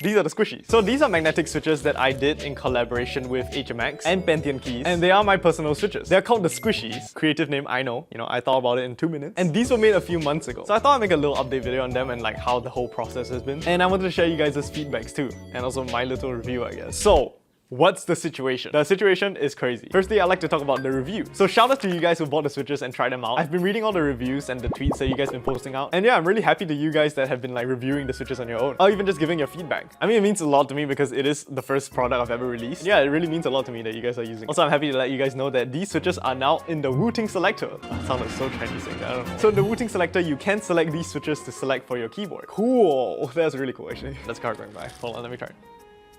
These are the squishies. So these are magnetic switches that I did in collaboration with HMX and Pentium keys, and they are my personal switches. They're called the squishies. Creative name, I know. You know, I thought about it in 2 minutes. And these were made a few months ago. So I thought I'd make a little update video on them and like how the whole process has been. And I wanted to share you guys' feedbacks too, and also my little review, I guess. So, what's the situation? The situation is crazy. Firstly, I'd like to talk about the review. So shout out to you guys who bought the switches and tried them out. I've been reading all the reviews and the tweets that you guys have been posting out. And yeah, I'm really happy to you guys that have been like reviewing the switches on your own, or even just giving your feedback. I mean, it means a lot to me because it is the first product I've ever released. Yeah, it really means a lot to me that you guys are using. Also, I'm happy to let you guys know that these switches are now in the Wooting selector. That sounded so Chinese saying that, I don't know. So in the Wooting selector, you can select these switches to select for your keyboard. Cool. That's really cool actually. That's car going by. Hold on, let me try it.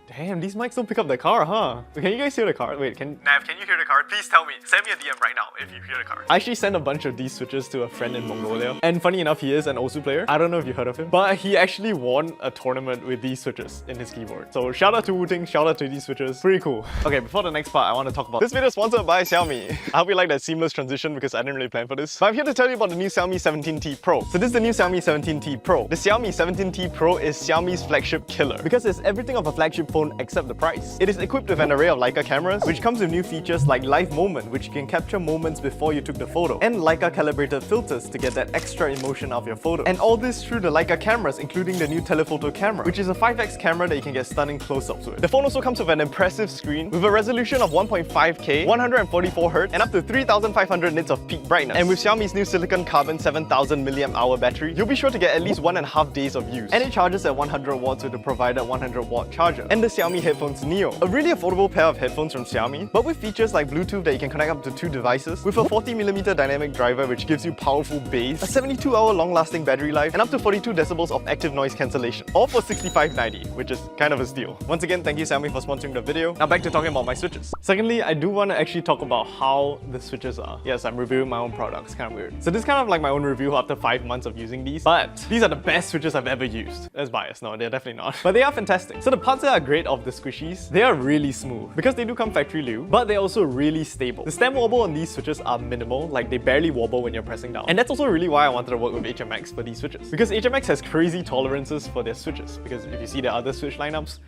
Damn, these mics don't pick up the car, huh? Can you guys hear the car? Wait, Nav, can you hear the car? Please tell me. Send me a DM right now if you hear the car. I actually sent a bunch of these switches to a friend in Mongolia. And funny enough, he is an Osu player. I don't know if you heard of him, but he actually won a tournament with these switches in his keyboard. So shout out to Wooting, shout out to these switches. Pretty cool. Okay, before the next part, I want to talk about this video is sponsored by Xiaomi. I hope you like that seamless transition because I didn't really plan for this. But I'm here to tell you about the new Xiaomi 17T Pro. So this is the new Xiaomi 17T Pro. The Xiaomi 17T Pro is Xiaomi's flagship killer because it's everything of a flagship phone except the price. It is equipped with an array of Leica cameras, which comes with new features like Live Moment, which can capture moments before you took the photo, and Leica calibrated filters to get that extra emotion of your photo. And all this through the Leica cameras, including the new telephoto camera, which is a 5x camera that you can get stunning close-ups with. The phone also comes with an impressive screen with a resolution of 1.5K, 144Hz, and up to 3500 nits of peak brightness. And with Xiaomi's new silicon carbon 7000 mAh battery, you'll be sure to get at least 1.5 days of use. And it charges at 100 watts with the provided 100 watt charger. And the Xiaomi headphones Neo, a really affordable pair of headphones from Xiaomi, but with features like Bluetooth that you can connect up to 2 devices, with a 40mm dynamic driver which gives you powerful bass, a 72-hour long-lasting battery life, and up to 42 decibels of active noise cancellation, all for $65.90, which is kind of a steal. Once again, thank you Xiaomi for sponsoring the video. Now back to talking about my switches. Secondly, I do want to actually talk about how the switches are. Yes, I'm reviewing my own products, kind of weird. So this is kind of like my own review after 5 months of using these, but these are the best switches I've ever used. That's biased, no, they're definitely not. But they are fantastic. So the parts that are great of the squishies, they are really smooth because they do come factory lube, but they're also really stable. The stem wobble on these switches are minimal, like they barely wobble when you're pressing down. And that's also really why I wanted to work with HMX for these switches, because HMX has crazy tolerances for their switches, because if you see their other switch lineups,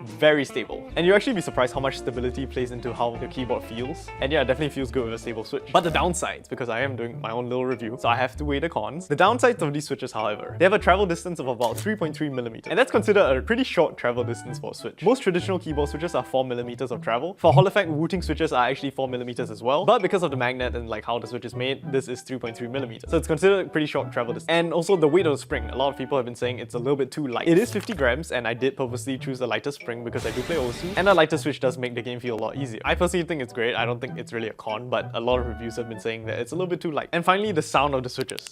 very stable. And you'll actually be surprised how much stability plays into how your keyboard feels. And yeah, it definitely feels good with a stable switch. But the downsides, because I am doing my own little review, so I have to weigh the cons. The downsides of these switches, however, they have a travel distance of about 3.3mm. And that's considered a pretty short travel distance for a switch. Most traditional keyboard switches are 4mm of travel. For Hall effect, Wooting switches are actually 4mm as well. But because of the magnet and like how the switch is made, this is 3.3mm. So it's considered a pretty short travel distance. And also the weight of the spring. A lot of people have been saying it's a little bit too light. It is 50 grams, and I did purposely choose a lighter spring because I do play Osu, and a lighter switch does make the game feel a lot easier. I personally think it's great. I don't think it's really a con, but a lot of reviews have been saying that it's a little bit too light. And finally, the sound of the switches.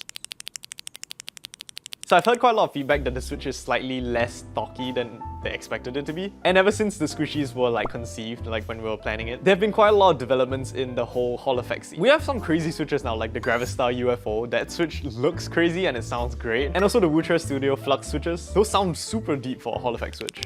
So I've heard quite a lot of feedback that the Switch is slightly less talky than they expected it to be. And ever since the squishies were like conceived, like when we were planning it, there have been quite a lot of developments in the whole Hall effect scene. We have some crazy switches now, like the Gravistar UFO. That switch looks crazy and it sounds great. And also the Wucha Studio Flux switches. Those sound super deep for a Hall effect switch.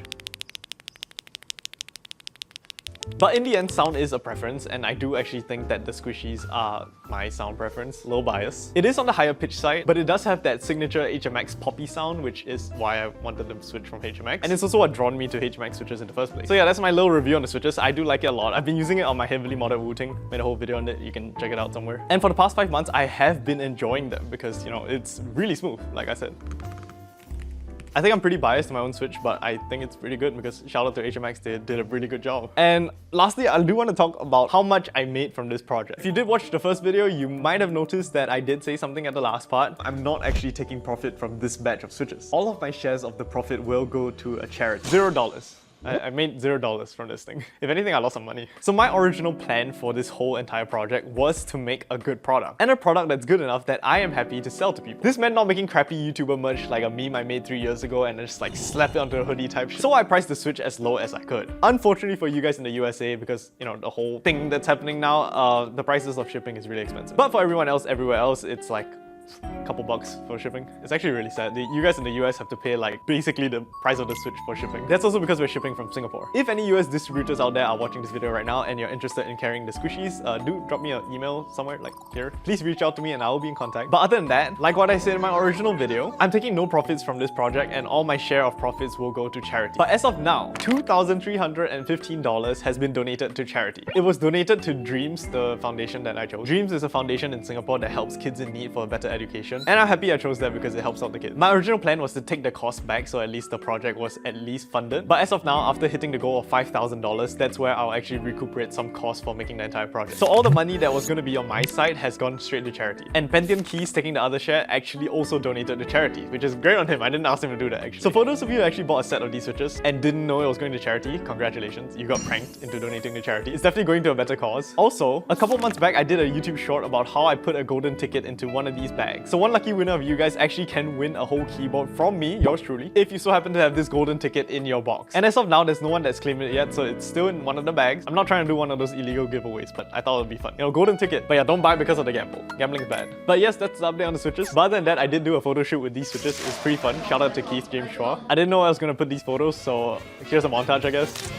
But in the end, sound is a preference, and I do actually think that the squishies are my sound preference, low bias. It is on the higher pitch side, but it does have that signature HMX poppy sound, which is why I wanted to switch from HMX. And it's also what drawn me to HMX switches in the first place. So yeah, that's my little review on the switches. I do like it a lot. I've been using it on my heavily modded Wooting. Made a whole video on it, you can check it out somewhere. And for the past 5 months, I have been enjoying them because, you know, it's really smooth, like I said. I think I'm pretty biased to my own Switch, but I think it's pretty good because shout out to HMX, they did a really good job. And lastly, I do want to talk about how much I made from this project. If you did watch the first video, you might have noticed that I did say something at the last part. I'm not actually taking profit from this batch of Switches. All of my shares of the profit will go to a charity. $0. I made $0 from this thing. If anything, I lost some money. So my original plan for this whole entire project was to make a good product. And a product that's good enough that I am happy to sell to people. This meant not making crappy YouTuber merch like a meme I made 3 years ago and just like slap it onto a hoodie type shit. So I priced the Switch as low as I could. Unfortunately for you guys in the USA, because you know the whole thing that's happening now, the prices of shipping is really expensive. But for everyone else everywhere else, it's like couple bucks for shipping. It's actually really sad. You guys in the US have to pay like basically the price of the Switch for shipping. That's also because we're shipping from Singapore. If any US distributors out there are watching this video right now and you're interested in carrying the squishies, do drop me an email somewhere like here. Please reach out to me and I will be in contact. But other than that, like what I said in my original video, I'm taking no profits from this project and all my share of profits will go to charity. But as of now, $2,315 has been donated to charity. It was donated to Dreams, the foundation that I chose. Dreams is a foundation in Singapore that helps kids in need for a better education. And I'm happy I chose that because it helps out the kids. My original plan was to take the cost back so at least the project was at least funded. But as of now, after hitting the goal of $5,000, that's where I'll actually recuperate some costs for making the entire project. So all the money that was going to be on my side has gone straight to charity. And Pentium Keys, taking the other share, actually also donated to charity, which is great on him. I didn't ask him to do that actually. So for those of you who actually bought a set of these switches and didn't know it was going to charity, congratulations, you got pranked into donating to charity. It's definitely going to a better cause. Also, a couple months back, I did a YouTube short about how I put a golden ticket into one of these bags. So one lucky winner of you guys actually can win a whole keyboard from me, yours truly, if you so happen to have this golden ticket in your box. And as of now, there's no one that's claimed it yet, so it's still in one of the bags. I'm not trying to do one of those illegal giveaways, but I thought it would be fun. You know, golden ticket. But yeah, don't buy it because of the gamble. Gambling's bad. But yes, that's the update on the switches. But other than that, I did do a photo shoot with these switches. It's pretty fun. Shout out to Keith James Chua. I didn't know I was gonna put these photos, so here's a montage, I guess.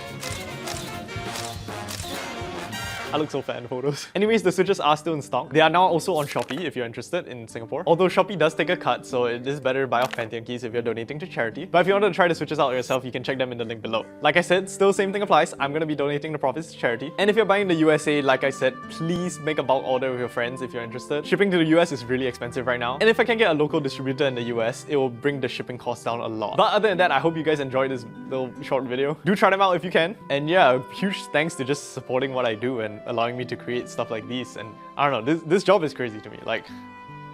I look so fat in photos. Anyways, the switches are still in stock. They are now also on Shopee if you're interested in Singapore. Although Shopee does take a cut, so it is better to buy off Pentium Keys if you're donating to charity. But if you wanted to try the switches out yourself, you can check them in the link below. Like I said, still same thing applies. I'm gonna be donating the profits to charity. And if you're buying in the USA, like I said, please make a bulk order with your friends if you're interested. Shipping to the US is really expensive right now. And if I can get a local distributor in the US, it will bring the shipping costs down a lot. But other than that, I hope you guys enjoyed this little short video. Do try them out if you can. And yeah, huge thanks to just supporting what I do and allowing me to create stuff like these. And I don't know, this job is crazy to me. Like,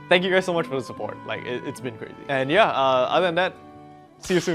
thank you guys so much for the support. Like, it's been crazy. And yeah, other than that, see you soon.